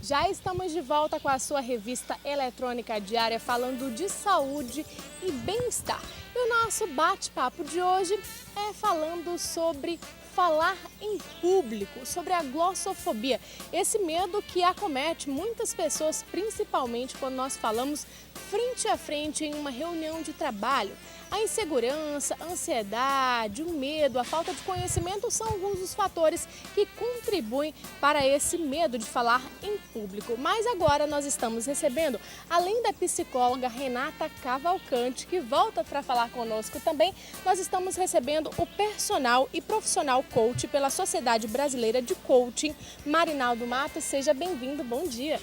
Já estamos de volta com a sua revista eletrônica diária falando de saúde e bem-estar. E o nosso bate-papo de hoje é falando sobre falar em público, sobre a glossofobia. Esse medo que acomete muitas pessoas, principalmente quando nós falamos frente a frente em uma reunião de trabalho. A insegurança, a ansiedade, o medo, a falta de conhecimento são alguns dos fatores que contribuem para esse medo de falar em público. Mas agora nós estamos recebendo, além da psicóloga Renata Cavalcante, que volta para falar conosco também, nós estamos recebendo o personal e profissional coach pela Sociedade Brasileira de Coaching, Marinaldo Matos. Seja bem-vindo, bom dia.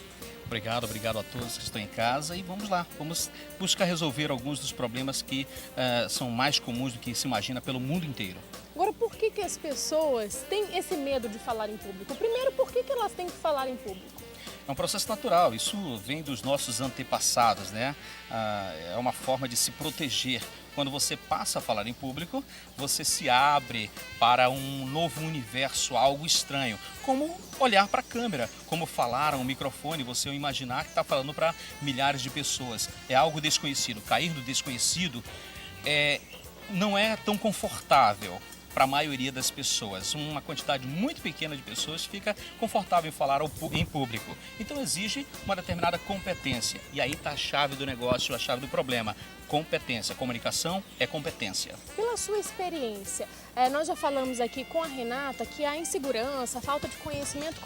Obrigado a todos que estão em casa e vamos lá, vamos buscar resolver alguns dos problemas que são mais comuns do que se imagina pelo mundo inteiro. Agora, por que as pessoas têm esse medo de falar em público? Primeiro, por que elas têm que falar em público? É um processo natural, isso vem dos nossos antepassados, né? É uma forma de se proteger. Quando você passa a falar em público, você se abre para um novo universo, algo estranho. Como olhar para a câmera, como falar a um microfone, você imaginar que está falando para milhares de pessoas. É algo desconhecido. Cair do desconhecido não é tão confortável para a maioria das pessoas. Uma quantidade muito pequena de pessoas fica confortável em falar em público. Então exige uma determinada competência. E aí está a chave do negócio, a chave do problema. Competência. Comunicação é competência. Pela sua experiência, nós já falamos aqui com a Renata que a insegurança, a falta de conhecimento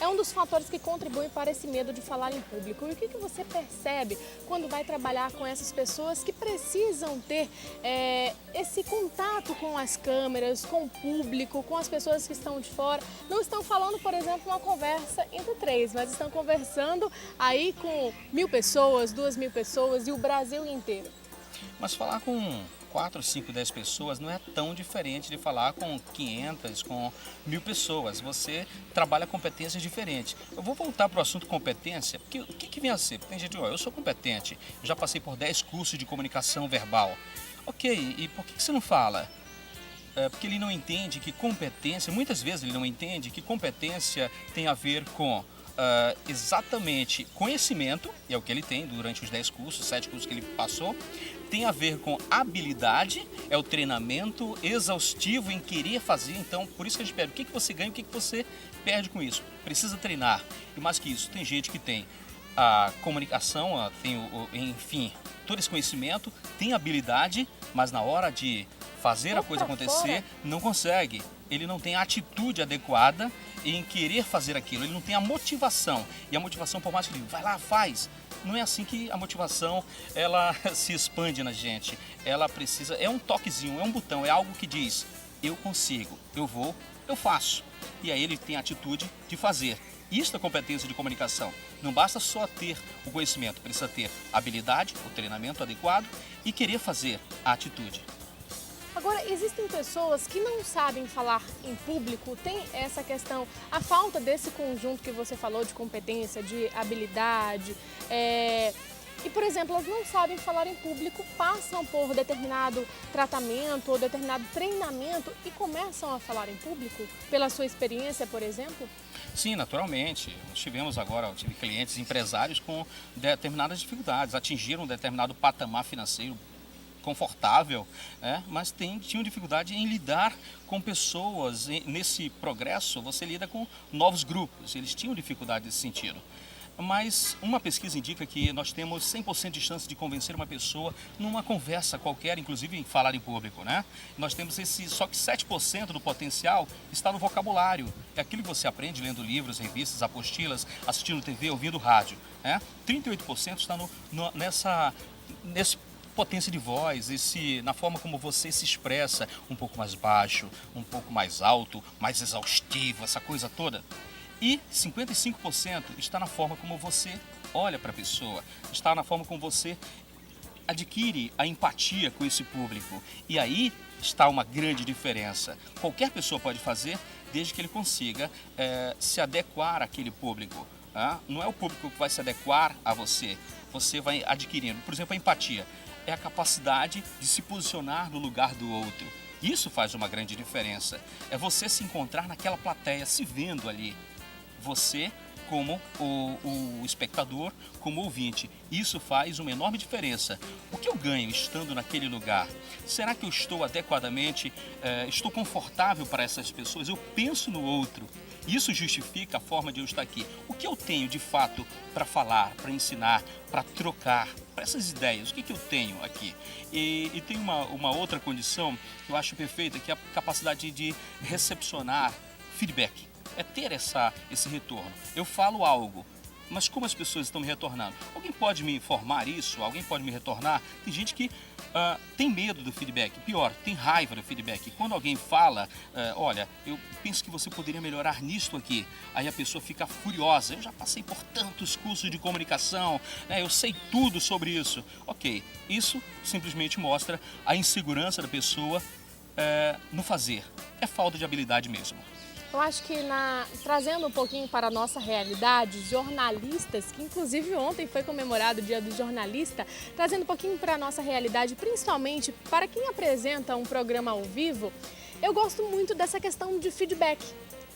é um dos fatores que contribuem para esse medo de falar em público. E o que você percebe quando vai trabalhar com essas pessoas que precisam ter esse contato com as câmeras, com o público, com as pessoas que estão de fora? Não estão falando, por exemplo, uma conversa entre três, mas estão conversando aí com 1.000 pessoas, 2.000 pessoas e o Brasil inteiro. Mas falar com 4, 5, 10 pessoas não é tão diferente de falar com 500, com 1.000 pessoas. Você trabalha competências diferentes. Eu vou voltar para o assunto competência, porque o que vem a ser? Tem gente, eu sou competente, eu já passei por 10 cursos de comunicação verbal. Ok, e por que você não fala? Porque ele não entende que competência, muitas vezes ele não entende que competência tem a ver com exatamente conhecimento, é o que ele tem durante os 10 cursos, 7 cursos que ele passou, tem a ver com habilidade, é o treinamento exaustivo em querer fazer. Então, por isso que a gente pede, o que você ganha, o que você perde com isso? Precisa treinar. E mais que isso, tem gente que tem a comunicação, tem enfim, todo esse conhecimento, tem habilidade, mas na hora de fazer a coisa acontecer, não consegue. Ele não tem a atitude adequada em querer fazer aquilo, ele não tem a motivação. E a motivação, por mais que ele vai lá, faz, não é assim que a motivação ela se expande na gente. Ela precisa, é um toquezinho, é um botão, é algo que diz, eu consigo, eu vou, eu faço. E aí ele tem a atitude de fazer. Isso é competência de comunicação. Não basta só ter o conhecimento, precisa ter habilidade, o treinamento adequado e querer fazer a atitude. Agora, existem pessoas que não sabem falar em público, tem essa questão, a falta desse conjunto que você falou de competência, de habilidade, e, por exemplo, elas não sabem falar em público, passam por determinado tratamento ou determinado treinamento e começam a falar em público, pela sua experiência, por exemplo? Sim, naturalmente. Nós tivemos agora, eu tive clientes empresários com determinadas dificuldades, atingiram um determinado patamar financeiro confortável, mas tinham dificuldade em lidar com pessoas. Nesse progresso, você lida com novos grupos, eles tinham dificuldade nesse sentido. Mas uma pesquisa indica que nós temos 100% de chance de convencer uma pessoa numa conversa qualquer, inclusive em falar em público, né? Nós temos só que 7% do potencial está no vocabulário. É aquilo que você aprende lendo livros, revistas, apostilas, assistindo TV, ouvindo rádio, 38% está nesse potência de voz, na forma como você se expressa, um pouco mais baixo, um pouco mais alto, mais exaustivo, essa coisa toda. E 55% está na forma como você olha para a pessoa, está na forma como você adquire a empatia com esse público. E aí está uma grande diferença. Qualquer pessoa pode fazer, desde que ele consiga se adequar àquele público. Não é o público que vai se adequar a você, você vai adquirindo. Por exemplo, a empatia. é a capacidade de se posicionar no lugar do outro. Isso faz uma grande diferença. É você se encontrar naquela plateia, se vendo ali. Você como o espectador, como ouvinte. Isso faz uma enorme diferença. O que eu ganho estando naquele lugar? Será que eu estou adequadamente, estou confortável para essas pessoas? Eu penso no outro. Isso justifica a forma de eu estar aqui. O que eu tenho de fato para falar, para ensinar, para trocar, para essas ideias? O que eu tenho aqui? E tem uma outra condição que eu acho perfeita, que é a capacidade de recepcionar feedback. É ter esse retorno. Eu falo algo, mas como as pessoas estão me retornando? Alguém pode me informar isso? Alguém pode me retornar? Tem gente que tem medo do feedback, pior, tem raiva do feedback. Quando alguém fala, olha, eu penso que você poderia melhorar nisto aqui, aí a pessoa fica furiosa. Eu já passei por tantos cursos de comunicação, né? Eu sei tudo sobre isso. Ok, isso simplesmente mostra a insegurança da pessoa no fazer. É falta de habilidade mesmo. Eu acho que trazendo um pouquinho para a nossa realidade, jornalistas, que inclusive ontem foi comemorado o Dia do Jornalista, trazendo um pouquinho para a nossa realidade, principalmente para quem apresenta um programa ao vivo, eu gosto muito dessa questão de feedback.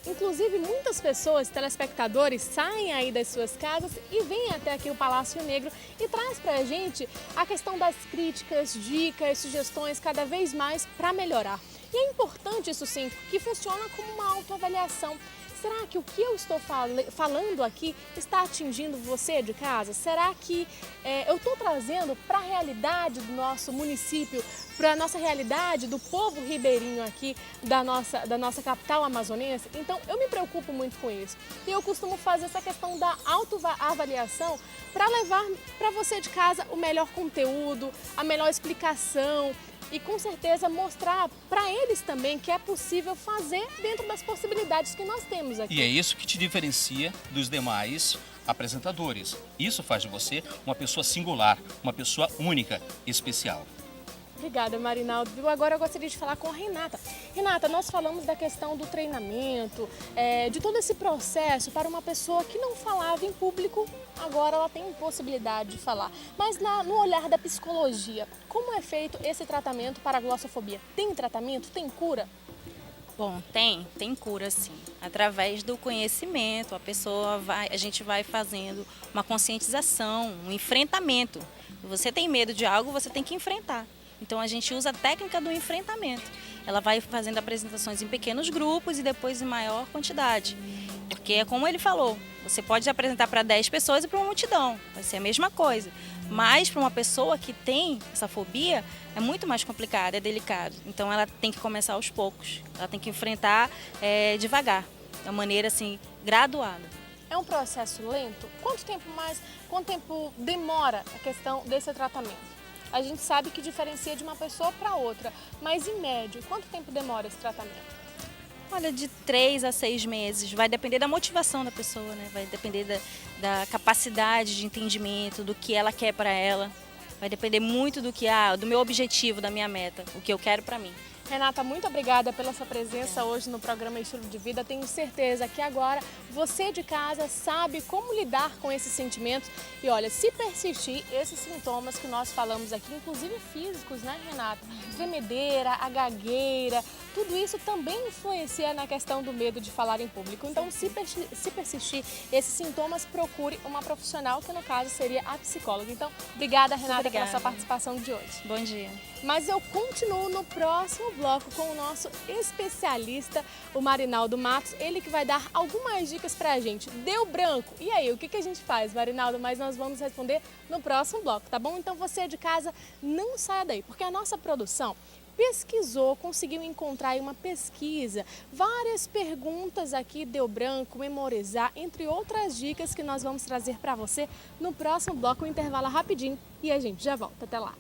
Inclusive, muitas pessoas, telespectadores, saem aí das suas casas e vêm até aqui o Palácio Negro e traz para a gente a questão das críticas, dicas, sugestões cada vez mais para melhorar. E é importante isso sim, que funciona como uma autoavaliação. Será que o que eu estou falando aqui está atingindo você de casa? Será que eu estou trazendo para a realidade do nosso município, para a nossa realidade do povo ribeirinho aqui da nossa capital amazonense? Então eu me preocupo muito com isso. E eu costumo fazer essa questão da autoavaliação para levar para você de casa o melhor conteúdo, a melhor explicação, e com certeza mostrar para eles também que é possível fazer dentro das possibilidades que nós temos aqui. E é isso que te diferencia dos demais apresentadores. Isso faz de você uma pessoa singular, uma pessoa única, especial. Obrigada, Marinaldo. Agora eu gostaria de falar com a Renata. Renata, nós falamos da questão do treinamento, de todo esse processo para uma pessoa que não falava em público, agora ela tem possibilidade de falar. Mas no olhar da psicologia, como é feito esse tratamento para a glossofobia? Tem tratamento? Tem cura? Bom, tem cura sim. Através do conhecimento, a gente vai fazendo uma conscientização, um enfrentamento. Você tem medo de algo, você tem que enfrentar. Então a gente usa a técnica do enfrentamento. Ela vai fazendo apresentações em pequenos grupos e depois em maior quantidade. Porque é como ele falou, você pode apresentar para 10 pessoas e para uma multidão, vai ser a mesma coisa. Mas para uma pessoa que tem essa fobia, é muito mais complicado, é delicado. Então ela tem que começar aos poucos, ela tem que enfrentar devagar, de uma maneira assim, graduada. É um processo lento? Quanto tempo demora a questão desse tratamento? A gente sabe que diferencia de uma pessoa para outra, mas em médio, quanto tempo demora esse tratamento? Olha, de 3 a 6 meses, vai depender da motivação da pessoa, né? Vai depender da capacidade de entendimento, do que ela quer para ela. Vai depender muito do meu objetivo, da minha meta, o que eu quero para mim. Renata, muito obrigada pela sua presença hoje no programa Estilo de Vida. Tenho certeza que agora você de casa sabe como lidar com esses sentimentos. E olha, se persistir esses sintomas que nós falamos aqui, inclusive físicos, né, Renata? Tremedeira, a gagueira, tudo isso também influencia na questão do medo de falar em público. Então, se persistir esses sintomas, procure uma profissional, que no caso seria a psicóloga. Então, obrigada, Renata, pela sua participação de hoje. Bom dia. Mas eu continuo no próximo bloco com o nosso especialista, o Marinaldo Matos, ele que vai dar algumas dicas pra gente. Deu branco? E aí, o que a gente faz, Marinaldo? Mas nós vamos responder no próximo bloco, tá bom? Então você de casa, não saia daí, porque a nossa produção pesquisou, conseguiu encontrar aí uma pesquisa, várias perguntas aqui, deu branco, memorizar, entre outras dicas que nós vamos trazer para você no próximo bloco. Um intervalo rapidinho e a gente já volta. Até lá!